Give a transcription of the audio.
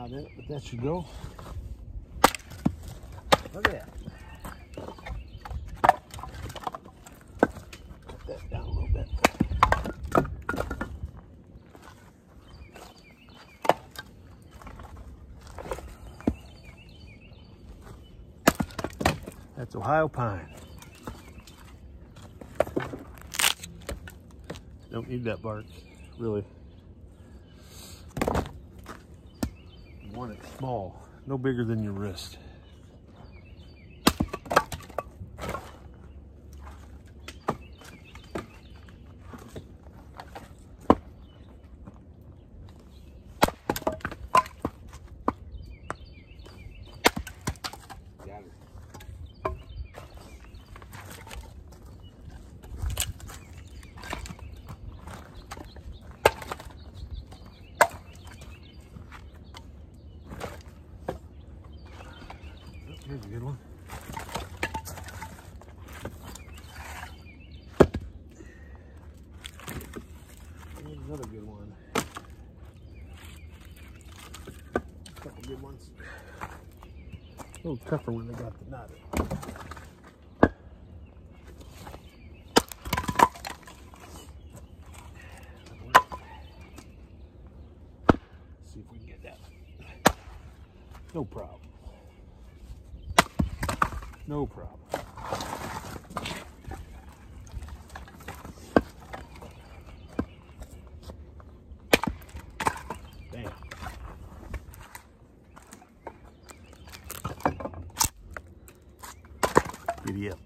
knot in it, but that should go. Look at that. Put that down a little bit. That's Ohio pine. Don't need that bark, really. You want it small, no bigger than your wrist. Got it. Here's a good one. Here's another good one. A couple good ones. A little tougher when they got the knot in. See if we can get that. No problem. No problem. Bam. Giddy up.